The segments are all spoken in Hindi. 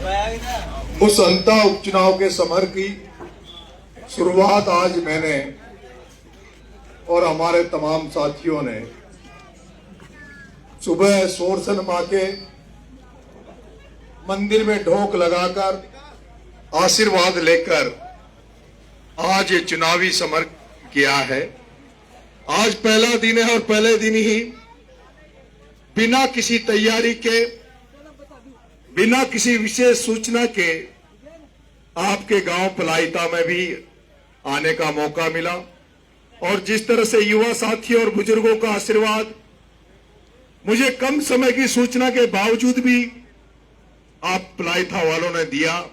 उस अंता उपचुनाव के समर की शुरुआत आज मैंने और हमारे तमाम साथियों ने सुबह सोरसन मां के मंदिर में ढोक लगाकर आशीर्वाद लेकर आज ये चुनावी समर किया है। आज पहला दिन है और पहले दिन ही बिना किसी तैयारी के, बिना किसी विशेष सूचना के आपके गांव पलाइता में भी आने का मौका मिला और जिस तरह से युवा साथियों और बुजुर्गों का आशीर्वाद मुझे कम समय की सूचना के बावजूद भी आप पलाइता वालों ने दिया,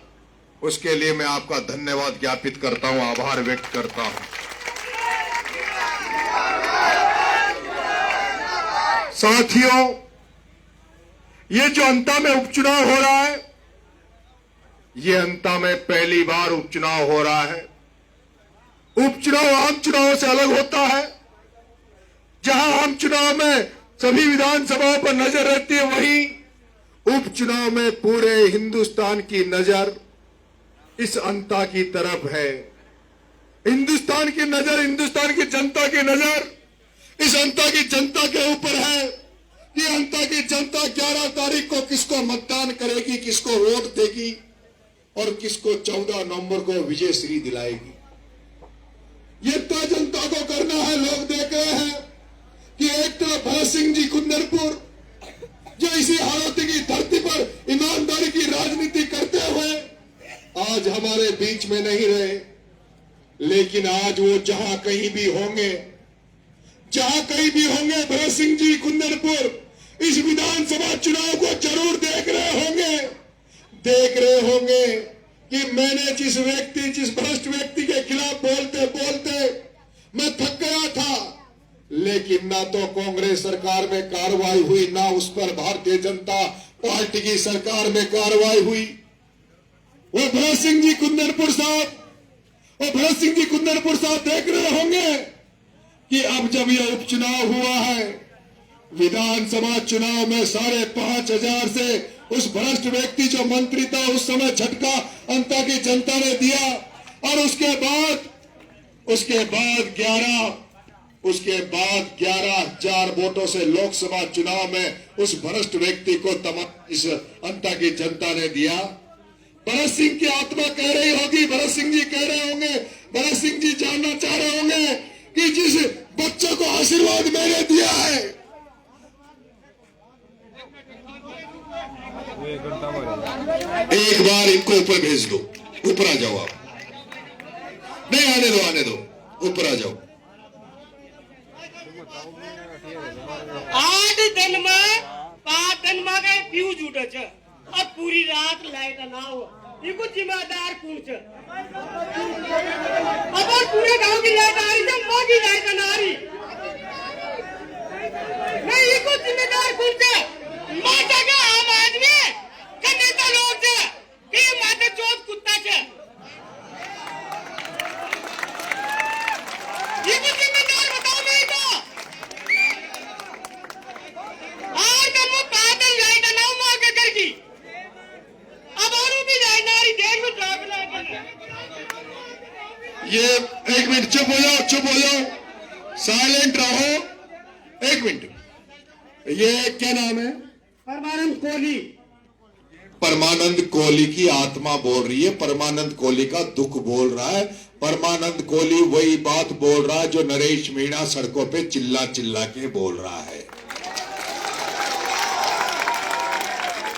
उसके लिए मैं आपका धन्यवाद ज्ञापित करता हूं, आभार व्यक्त करता हूं। साथियों, ये जो अंता में उपचुनाव हो रहा है, ये अंता में पहली बार उपचुनाव हो रहा है। उपचुनाव आम चुनाव से अलग होता है। जहां आम चुनाव में सभी विधानसभाओं पर नजर रहती है, वहीं उपचुनाव में पूरे हिंदुस्तान की नजर इस अंता की तरफ है। हिंदुस्तान की नजर, हिंदुस्तान की जनता की नजर इस अंता की जनता के ऊपर है कि अंता की जनता 11 तारीख को किसको मतदान करेगी, किसको वोट देगी और किसको 14 नवंबर को विजय श्री दिलाएगी। ये तय जनता को करना है। लोग देख रहे हैं कि एक तरफ भरत सिंह जी कुंदरपुर जो इसी हालात की धरती पर ईमानदारी की राजनीति करते हुए आज हमारे बीच में नहीं रहे, लेकिन आज वो जहां कहीं भी होंगे, भरत सिंह जी कुंदरपुर इस विधानसभा चुनाव को जरूर देख रहे होंगे कि मैंने जिस भ्रष्ट व्यक्ति के खिलाफ बोलते मैं थक गया था, लेकिन ना तो कांग्रेस सरकार में कार्रवाई हुई, ना उस पर भारतीय जनता पार्टी की सरकार में कार्रवाई हुई। वो भरत सिंह जी कुंदरपुर साहब देख रहे होंगे कि अब जब यह उपचुनाव हुआ है, विधानसभा चुनाव में 5,500 से उस भ्रष्ट व्यक्ति जो मंत्री था उस समय झटका अंता की जनता ने दिया और उसके बाद 11,000 वोटों से लोकसभा चुनाव में उस भ्रष्ट व्यक्ति को इस अंता की जनता ने दिया। भरत सिंह की आत्मा कह रही होगी, भरत सिंह जी कह रहे होंगे, भरत सिंह जी जानना चाह रहे होंगे कि जिस बच्चे को आशीर्वाद मैंने दिया है, एक बार इनको ऊपर भेज दो, ऊपर आ जाओ। आप नहीं, आने दो, ऊपर आ जाओ। 8 दिन में 5 दिन में गए फ्यूज उठे छे, अब पूरी रात लाइट ना हो, इनको जिम्मेदार कौन छे? अब पूरे गांव की लाइट आ रही है, मां की लाइट ना आ रही, नहीं इनको जिम्मेदार कौन छे? मां जगह आम आदमी के नेता लोग छे, ये माथे चोट कुत्ता छे, इनको जिम्मेदार बताओ। नहीं तो आज हम पैदल लाइट ना मां के घर की, अब और भी लाइट ना आ रही, देख लो ट्रैफिक। ये एक मिनट चुप हो जाओ, साइलेंट रहो। एक मिनट, ये क्या नाम है? परमानंद कोहली की आत्मा बोल रही है, परमानंद कोहली का दुख बोल रहा है। परमानंद कोहली वही बात बोल रहा है जो नरेश मीणा सड़कों पे चिल्ला के बोल रहा है।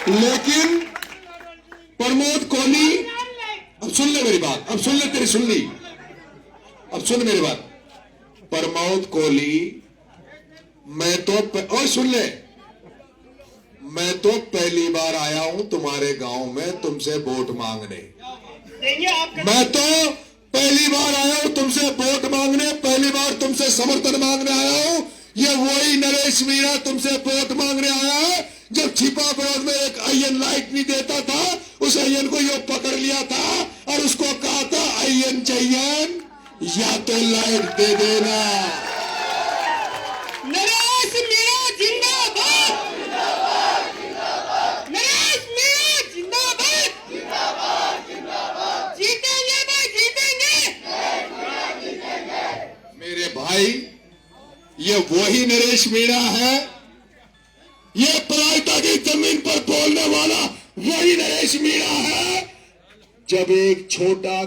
लेकिन प्रमोद कोहली, अब सुन ले मेरी बात, अब सुन ले, तेरी सुन ली, अब सुन मेरी बात। प्रमोद कोहली, और सुन ले, मैं तो पहली बार आया हूं तुम्हारे गांव में तुमसे वोट मांगने। मैं तो पहली बार आया हूं तुमसे वोट मांगने, पहली बार तुमसे समर्थन मांगने आया हूं। ये वही नरेश मीणा तुमसे वोट मांगने आया है जब छिपा विरोध में एक आईएन लाइट नहीं देता था, उस आईएन को यो पकड़ लिया था और उसको कहा था आईएन चाहिए या तो लाइट दे देना। नरेश मीणा जिंदाबाद, नरेश मीणा जिंदाबाद। ये वही नरेश मीणा है, ये प्रायता की जमीन पर बोलने वाला वही नरेश मीणा है। जब एक छोटा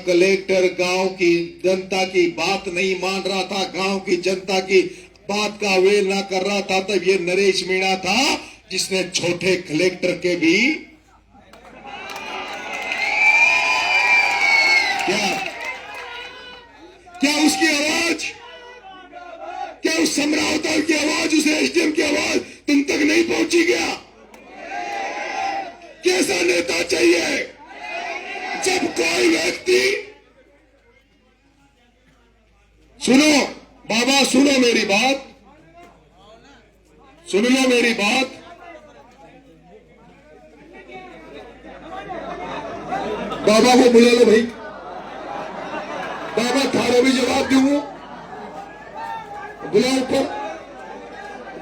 कलेक्टर गांव की जनता की बात नहीं मान रहा था, गांव की जनता की बात का अवहेलना कर रहा था, तब ये नरेश मीणा था जिसने छोटे कलेक्टर के भी क्या उसकी आवाज, क्या उस सम्रावताल की आवाज, उस एसडीएम की आवाज तुम तक नहीं पहुंची क्या? कैसा नेता चाहिए जब कोई व्यक्ति, सुनो बाबा, सुनो मेरी बात, सुन लो मेरी बात। बाबा को बुला लो भाई, बाबा थारा भी जवाब दूंगा, बुलाओ ऊपर।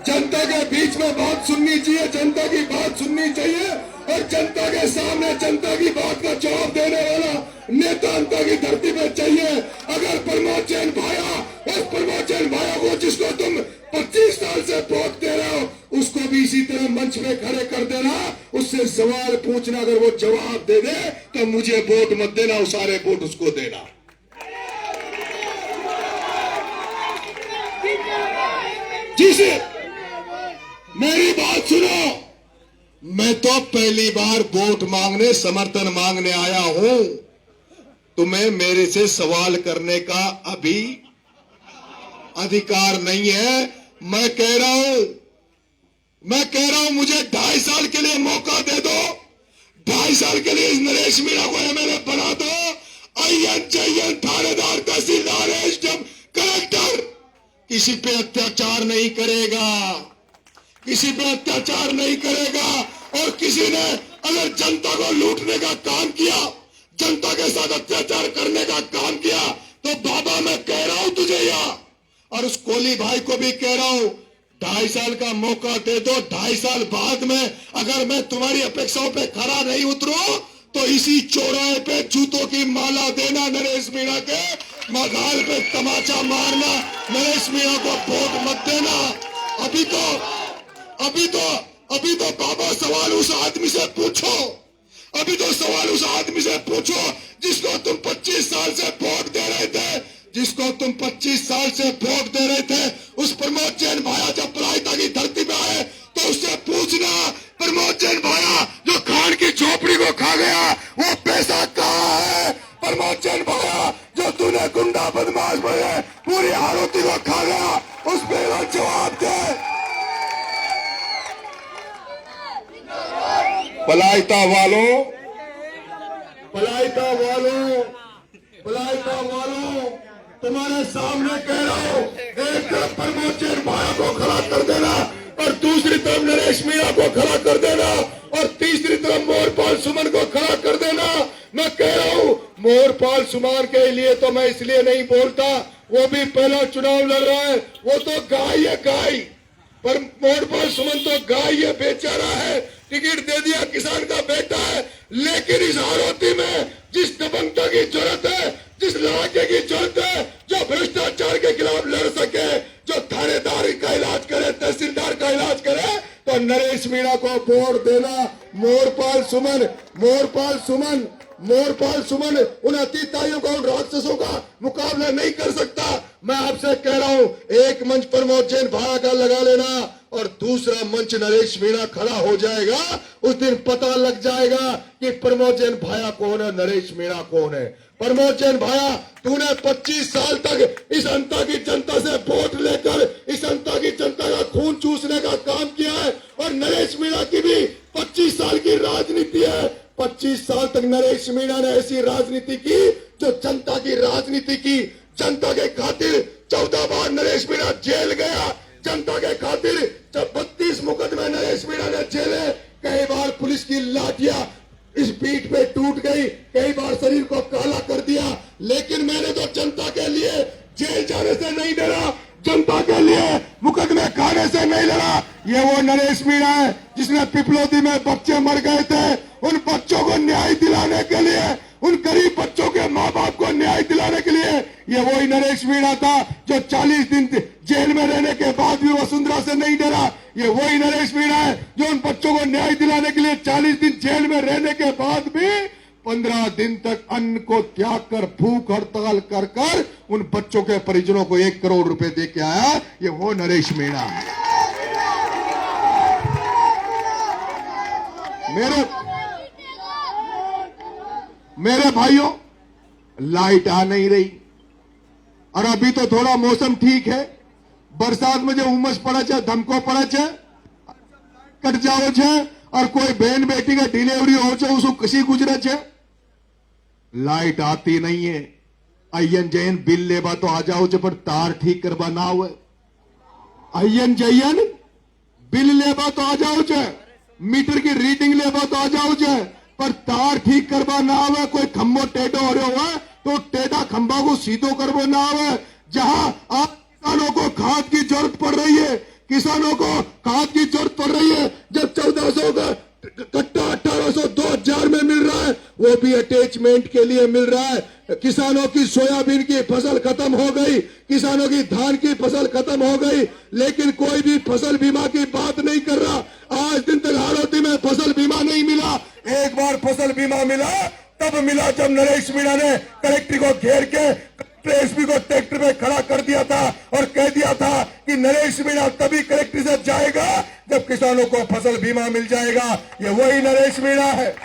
जनता के बीच में बात सुननी चाहिए, जनता की बात सुननी चाहिए और जनता के सामने जनता की बात का जवाब देने वाला नेता अंता की धरती पे चाहिए। अगर प्रमोद जैन भाया, उस प्रमोद जैन भाया को जिसको तुम 25 साल से वोट दे रहे हो, उसको भी इसी तरह मंच में खड़े कर देना, उससे सवाल पूछना, अगर वो जवाब दे दे तो मुझे वोट मत देना, वो सारे वोट उसको देना। जिसे मेरी बात सुनो, मैं तो पहली बार वोट मांगने, समर्थन मांगने आया हूं, तुम्हें मेरे से सवाल करने का अभी अधिकार नहीं है। मैं कह रहा हूं मुझे 2.5 साल के लिए मौका दे दो, 2.5 साल के लिए इस नरेश मीणा को एमएलए बना दो। आईएन चाहिए थानेदार, तहसीलदार, एसडीएम, कलेक्टर किसी पे अत्याचार नहीं करेगा, किसी पे अत्याचार नहीं करेगा। और किसी ने अगर जनता को लूटने का काम किया, जनता के साथ अत्याचार करने का काम किया, तो बाबा मैं कह रहा हूं तुझे यहाँ, और उस कोहली भाई को भी कह रहा हूं, 2.5 साल का मौका दे दो। 2.5 साल बाद में अगर मैं तुम्हारी अपेक्षाओं पे खरा नहीं उतरू तो इसी चौराहे पे जूतों की माला देना, नरेश मीणा के मगाल पे तमाचा मारना, नरेश मीणा को वोट मत देना। अभी तो बाबा सवाल उस आदमी से पूछो, अभी तो सवाल उस आदमी से पूछो जिसको तुम 25 साल से वोट दे रहे थे, जिसको तुम 25 साल से वोट दे रहे थे। उस प्रमोद जैन भाया जब प्रायता की धरती पे आए तो उससे पूछना, प्रमोद जैन भाया जो खान की झोपड़ी को खा गया वो पैसा कहाँ है? प्रमोद जैन भाया जो तूने गुंडा बदमाश बने पूरी आरोती को खा गया, उस पर जवाब दे। पलायता वालों, तुम्हारे सामने कह रहा हूं, एक तरफ प्रमोद जैन भाया को खड़ा कर देना और दूसरी तरफ नरेश मीणा को खड़ा कर देना और तीसरी तरफ मोहरपाल सुमन को खड़ा कर देना। मैं कह रहा हूं, मोहरपाल सुमन के लिए तो मैं इसलिए नहीं बोलता, वो भी पहला चुनाव लड़ रहा है, वो तो गाय है गाय, पर मोहरपाल सुमन तो गाय है, बेचारा है, टिकट दे दिया, किसान का बेटा है। लेकिन इस आरोती में जिस दबंगता की जरूरत है, जिस लड़ाके की जरूरत है, जो भ्रष्टाचार के खिलाफ लड़ सके, जो थानेदार का इलाज करे, तहसीलदार का इलाज करे, तो नरेश मीणा को वोट देना। मोहरपाल सुमन उन अतीताइयों का, उन राक्षसों का मुकाबला नहीं कर सकता। मैं आपसे कह रहा हूं, एक मंच प्रमोद जैन भाया का लगा लेना और दूसरा मंच नरेश मीणा खड़ा हो जाएगा। उस दिन पता लग जाएगा कि प्रमोद जैन भाया कौन है, नरेश मीणा कौन है। प्रमोद जैन भाया, तूने 25 साल तक इस अंता की जनता से वोट लेकर इस अंता की जनता का खून चूसने का काम किया है, और नरेश मीणा की भी 25 साल की राजनीति है। 25 साल तक नरेश मीणा ने ऐसी राजनीति की जो जनता की राजनीति की। जनता के खातिर 14 बार नरेश मीणा जेल गया, जनता के खातिर जब 32 मुकदमे नरेश मीणा ने झेले। कई बार पुलिस की लाठियां इस पीठ पे टूट गई, कई बार शरीर को काला कर दिया, लेकिन मैंने तो जनता के लिए जेल जाने से नहीं डरा, जनता के लिए मुकदमे खाने से नहीं लड़ा। ये वो नरेश मीणा है जिसने पिपलोदी में बच्चे मर गए थे, उन बच्चों को न्याय दिलाने के लिए, उन गरीब बच्चों के माँ बाप को न्याय दिलाने के लिए ये वही नरेश मीणा था जो 40 दिन जेल में रहने के बाद भी वसुंधरा से नहीं डरा। ये वही नरेश मीणा है जो उन बच्चों को न्याय दिलाने के लिए 40 दिन जेल में रहने के बाद भी 15 दिन तक अन्न को त्याग कर भूख हड़ताल कर कर उन बच्चों के परिजनों को 1 करोड़ रुपए दे के आया। ये वो नरेश मीणा है। मेरे भाइयों, लाइट आ नहीं रही और अभी तो थोड़ा मौसम ठीक है। बरसात में जो उमस पड़ा छे, धमको पड़ा छे, कट जाओ छे और कोई बहन बेटी का डिलीवरी हो छे उसको कशी गुजरे छे, लाइट आती नहीं है। अय्यन जयन बिल लेबा तो आ जाओ छे पर तार ठीक करवा ना हुए। अय्यन जयन बिल लेबा तो आ जाओ छे, मीटर की रीडिंग लेबा तो आ जाओ छे, पर तार ठीक करवा ना आवे। कोई खंभो टेढ़ो हो रहा हुआ तो टेढ़ा खंभा को सीधो करवा ना आवे। जहां आप किसानों को खाद की जरूरत पड़ रही है, किसानों को खाद की जरूरत पड़ रही है, जब 1400 का कट्टा 1800 2000 में मिल रहा है, वो भी अटैचमेंट के लिए मिल रहा है। किसानों की सोयाबीन की फसल खत्म हो गई, किसानों की धान की फसल खत्म हो गई, लेकिन कोई भी फसल बीमा की बात नहीं कर रहा। आज दिन तक हाड़ौती में फसल बीमा नहीं मिला। एक बार फसल बीमा मिला तब मिला जब नरेश मीणा ने कलेक्टर को घेर के एसपी को ट्रैक्टर पे खड़ा कर दिया था और कह दिया था कि नरेश मीणा तभी कलेक्टर से जाएगा जब किसानों को फसल बीमा मिल जाएगा। ये वही नरेश मीणा है,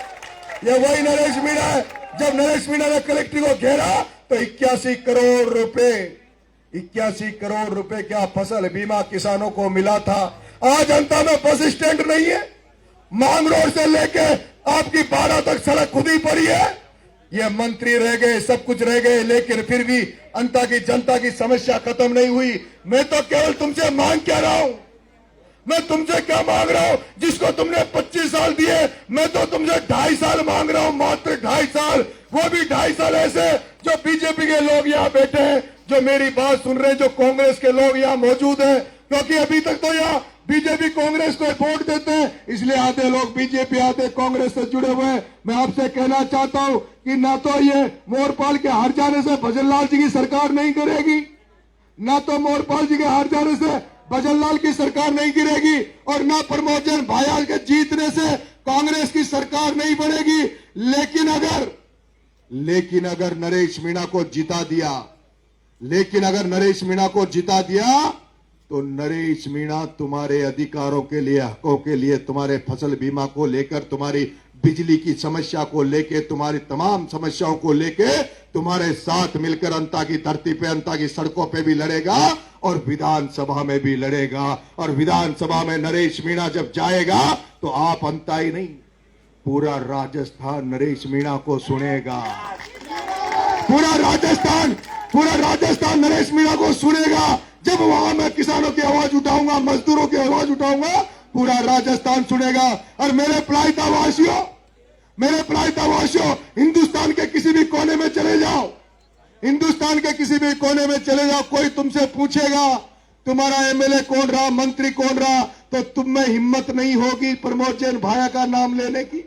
ये वही नरेश मीणा है। जब नरेश मीणा ने कलेक्टर को घेरा तो 81 करोड़ रुपए का फसल बीमा किसानों को मिला था। आज जनता में बस स्टैंड नहीं है, मांग रोड से लेके आपकी 12 तक सड़क खुदी पड़ी है। ये मंत्री रह गए, सब कुछ रह गए, लेकिन फिर भी जनता की समस्या खत्म नहीं हुई। मैं तो केवल तुमसे मांग क्या रहा हूं, मैं तुमसे क्या मांग रहा हूं? जिसको तुमने 25 साल दिए, मैं तो तुमसे 2.5 साल मांग रहा हूं, मात्र 2.5 साल। वो भी 2.5 साल ऐसे जो बीजेपी के लोग यहाँ बैठे हैं, जो मेरी बात सुन रहे हैं, जो कांग्रेस के लोग यहाँ मौजूद हैं, क्योंकि अभी तक तो यहाँ बीजेपी कांग्रेस को वोट देते हैं, इसलिए आधे लोग बीजेपी आधे कांग्रेस से जुड़े हुए हैं। मैं आपसे कहना चाहता हूं कि ना तो ये मोरपाल के हार जाने से भजनलाल जी की सरकार नहीं गिरेगी, ना तो मोरपाल जी के हार जाने से भजनलाल की सरकार नहीं गिरेगी, और ना प्रमोद जैन भाया के जीतने से कांग्रेस की सरकार नहीं बनेगी। लेकिन अगर नरेश मीणा को जिता दिया, तो नरेश मीणा तुम्हारे अधिकारों के लिए, हकों के लिए, तुम्हारे फसल बीमा को लेकर, तुम्हारी बिजली की समस्या को लेकर, तुम्हारी तमाम समस्याओं को लेकर तुम्हारे साथ मिलकर अंता की धरती पे, अंता की सड़कों पे भी लड़ेगा और विधानसभा में भी लड़ेगा। और विधानसभा में नरेश मीणा जब जाएगा तो आप अंता ही नहीं, पूरा राजस्थान नरेश मीणा को सुनेगा। पूरा राजस्थान नरेश मीणा को सुनेगा। जब वहां मैं किसानों की आवाज उठाऊंगा, मजदूरों की आवाज उठाऊंगा, पूरा राजस्थान सुनेगा। और मेरे प्लाइतावासियों, हिंदुस्तान के किसी भी कोने में चले जाओ, कोई तुमसे पूछेगा तुम्हारा एमएलए कौन रहा, मंत्री कौन रहा, तो तुम में हिम्मत नहीं होगी प्रमोद जैन भाया का नाम लेने की।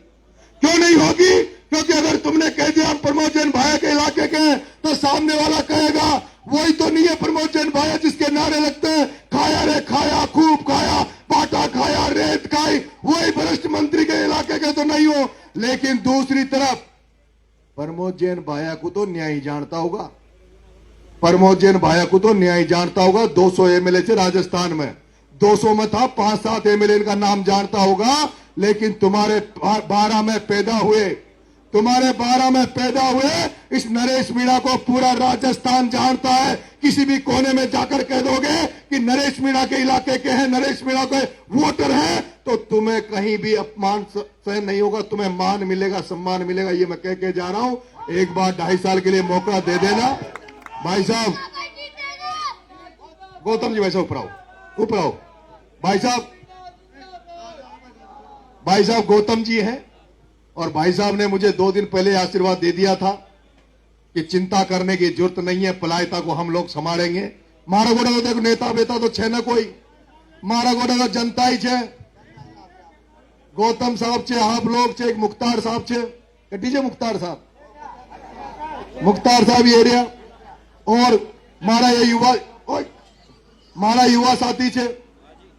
क्यों नहीं होगी? क्योंकि अगर तुमने कह दिया हम प्रमोद जैन भाया के इलाके के हैं, तो सामने वाला कहेगा वही तो नहीं है प्रमोद जैन भाया जिसके नारे लगते हैं, खाया रे खाया, खूब खाया, बाटा खाया, रेत खाई, वही भ्रष्ट मंत्री के इलाके के तो नहीं हो। लेकिन दूसरी तरफ प्रमोद जैन भाया को तो न्याय जानता होगा, 200 एमएलए थे राजस्थान में, 200 में था 5-7 एमएलए का नाम जानता होगा। लेकिन तुम्हारे 12 में पैदा हुए इस नरेश मीणा को पूरा राजस्थान जानता है। किसी भी कोने में जाकर कह दोगे कि नरेश मीणा के इलाके के हैं, नरेश मीणा के वोटर हैं, तो तुम्हें कहीं भी अपमान सहन नहीं होगा, तुम्हें मान मिलेगा, सम्मान मिलेगा। ये मैं कह के जा रहा हूं। एक बार 2.5 साल के लिए मौका दे देना। भाई साहब गौतम जी, भाई साहब ऊपर आओ। भाई साहब गौतम जी हैं, और भाई साहब ने मुझे 2 दिन पहले आशीर्वाद दे दिया था कि चिंता करने की जरूरत नहीं है, पलायता को हम लोग संभालेंगे। मारा गोड़ा तो नेता बेता तो छे न कोई, मारा गोड़ा तो जनता ही छे। ગૌતમ સાહેબ છે, આપ લોગ છે, એક મુખ્તાર સાહેબ છે, કટી છે મુખ્तार साहब ये एरिया और मारा ये युवा मारा युवा साथी છે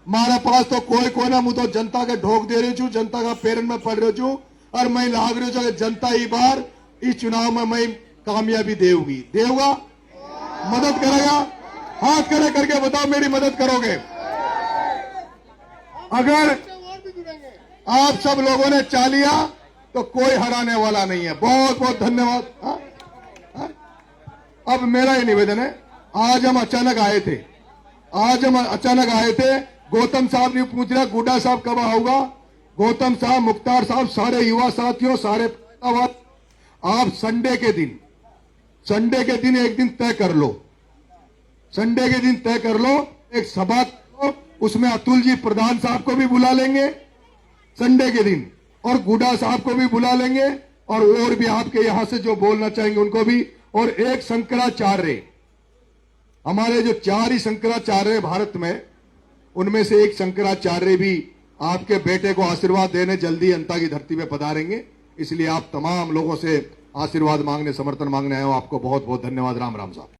मारा पास तो कोई ना હું તો जनता के ढोक दे रही છું, जनता का पेरन में पड़ रही છું और मैं लाग रही हूँ कि जनता ही बार इस चुनाव में मैं कामयाबी देगा मदद करेगा। हाथ खड़े करके बताओ मेरी मदद करोगे? अगर आप सब लोगों ने चा लिया तो कोई हराने वाला नहीं है। बहुत बहुत धन्यवाद। अब मेरा ये निवेदन है, आज हम अचानक आए थे, गौतम साहब ने पूछ रहा गुड्डा साहब कब आऊंगा। गौतम साहब, मुख्तार साहब, सारे युवा साथियों, सारे आप संडे के दिन एक दिन तय कर लो, संडे के दिन तय कर लो, एक सभा करो, उसमें अतुल जी प्रधान साहब को भी बुला लेंगे संडे के दिन और गुड्डा साहब को भी बुला लेंगे और भी आपके यहां से जो बोलना चाहेंगे उनको भी। और एक शंकराचार्य, हमारे जो 4 ही शंकराचार्य भारत में, उनमें से एक शंकराचार्य भी आपके बेटे को आशीर्वाद देने जल्दी जनता की धरती में पधारेंगे। इसलिए आप तमाम लोगों से आशीर्वाद मांगने, समर्थन मांगने आए हो। आपको बहुत बहुत धन्यवाद। राम राम साहब।